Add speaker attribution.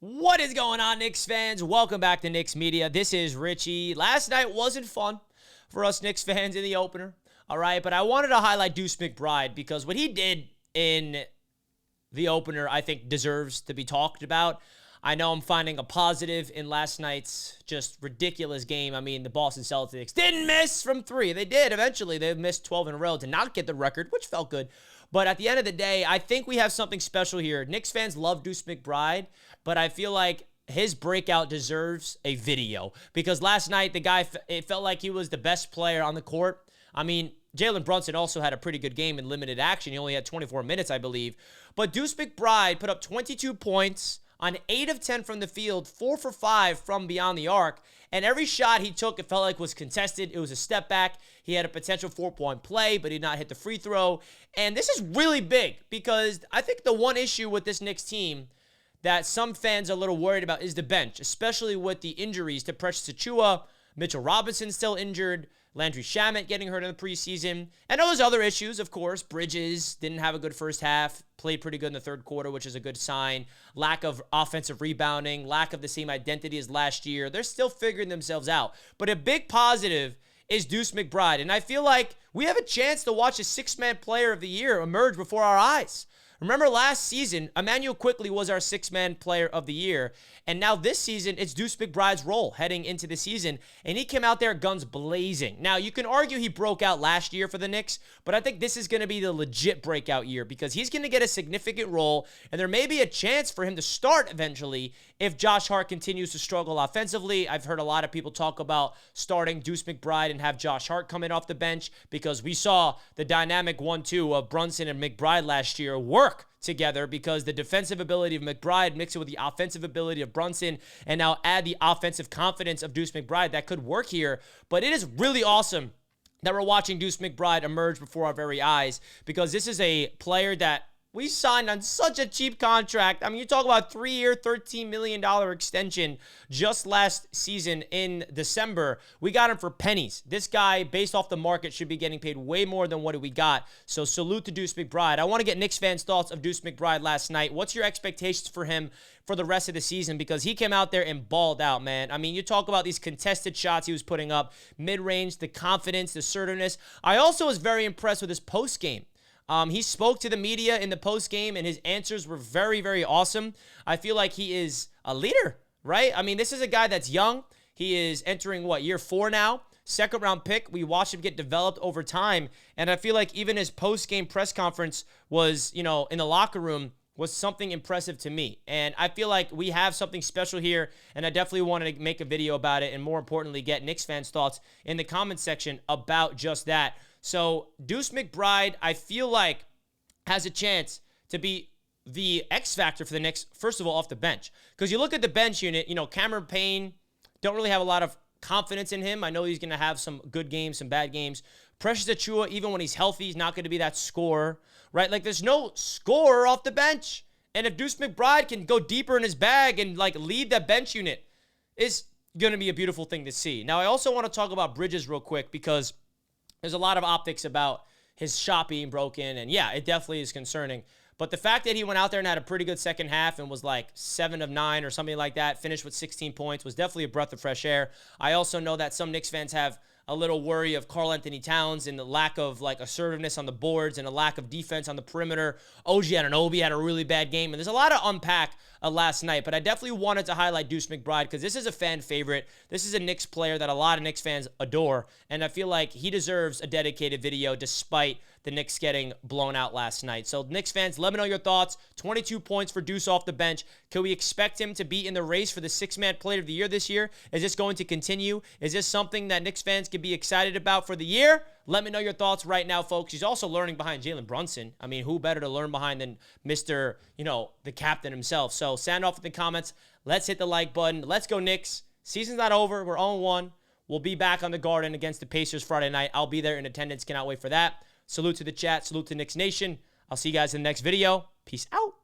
Speaker 1: What is going on, Knicks fans? Welcome back to Knicks Media. This is Richie. Last night wasn't fun for us Knicks fans in the opener, all right? But I wanted to highlight Duece McBride because what he did in the opener, I think, deserves to be talked about. I know I'm finding a positive in last night's just ridiculous game. I mean, the Boston Celtics didn't miss from three. They did eventually. They missed 12 in a row to not get the record, which felt good. But at the end of the day, I think we have something special here. Knicks fans love Duece McBride, but I feel like his breakout deserves a video because last night, the guy, it felt like he was the best player on the court. I mean, Jalen Brunson also had a pretty good game in limited action. He only had 24 minutes, I believe. But Duece McBride put up 22 points on 8 of 10 from the field, 4 for 5 from beyond the arc. And every shot he took, it felt like was contested. It was a step back. He had a potential 4-point play, but he did not hit the free throw. And this is really big because I think the one issue with this Knicks team that some fans are a little worried about is the bench, especially with the injuries to Precious Achiuwa, Mitchell Robinson still injured, Landry Shamet getting hurt in the preseason, and those other issues, of course. Bridges didn't have a good first half, played pretty good in the third quarter, which is a good sign. Lack of offensive rebounding, lack of the same identity as last year. They're still figuring themselves out. But a big positive is Duece McBride, and I feel like we have a chance to watch a six-man player of the year emerge before our eyes. Remember last season, Emmanuel Quickley was our six-man player of the year, and now this season, it's Duece McBride's role heading into the season, and he came out there guns blazing. Now, you can argue he broke out last year for the Knicks, but I think this is going to be the legit breakout year because he's going to get a significant role, and there may be a chance for him to start eventually if Josh Hart continues to struggle offensively. I've heard a lot of people talk about starting Duece McBride and have Josh Hart come in off the bench because we saw the dynamic 1-2 of Brunson and McBride last year work together because the defensive ability of McBride mixed it with the offensive ability of Brunson and now add the offensive confidence of Duece McBride. That could work here, but it is really awesome that we're watching Duece McBride emerge before our very eyes because this is a player that we signed on such a cheap contract. I mean, you talk about 3-year, $13 million extension just last season in December. We got him for pennies. This guy, based off the market, should be getting paid way more than what we got. So salute to Duece McBride. I want to get Knicks fans' thoughts of Duece McBride last night. What's your expectations for him for the rest of the season? Because he came out there and balled out, man. I mean, you talk about these contested shots he was putting up, mid-range, the confidence, the assertiveness. I also was very impressed with his post-game. He spoke to the media in the post-game, and his answers were very, very awesome. I feel like he is a leader, right? I mean, this is a guy that's young. He is entering, year 4 now? Second-round pick. We watched him get developed over time, and I feel like even his post-game press conference was, in the locker room, was something impressive to me. And I feel like we have something special here, and I definitely wanted to make a video about it, and more importantly, get Knicks fans' thoughts in the comment section about just that. So Duece McBride, I feel like, has a chance to be the X factor for the Knicks, first of all, off the bench. Because you look at the bench unit, Cameron Payne, don't really have a lot of confidence in him. I know he's going to have some good games, some bad games. Precious Achiuwa, even when he's healthy, he's not going to be that scorer, right? Like, there's no scorer off the bench. And if Duece McBride can go deeper in his bag and, lead that bench unit, it's going to be a beautiful thing to see. Now, I also want to talk about Bridges real quick because there's a lot of optics about his shot being broken, and yeah, it definitely is concerning. But the fact that he went out there and had a pretty good second half and was 7 of 9 or something like that, finished with 16 points, was definitely a breath of fresh air. I also know that some Knicks fans have a little worry of Karl-Anthony Towns and the lack of assertiveness on the boards and a lack of defense on the perimeter. OG Anunoby had a really bad game, and there's a lot to unpack last night, but I definitely wanted to highlight Duece McBride because this is a fan favorite. This is a Knicks player that a lot of Knicks fans adore, and I feel like he deserves a dedicated video despite the Knicks getting blown out last night. So Knicks fans, let me know your thoughts. 22 points for Duece off the bench. Can we expect him to be in the race for the six-man player of the year this year? Is this going to continue? Is this something that Knicks fans can be excited about for the year? Let me know your thoughts right now, folks. He's also learning behind Jalen Brunson. I mean, who better to learn behind than Mr., the captain himself? So sound off in the comments. Let's hit the like button. Let's go, Knicks. Season's not over. We're 0-1. We'll be back on the Garden against the Pacers Friday night. I'll be there in attendance. Cannot wait for that. Salute to the chat. Salute to Knicks Nation. I'll see you guys in the next video. Peace out.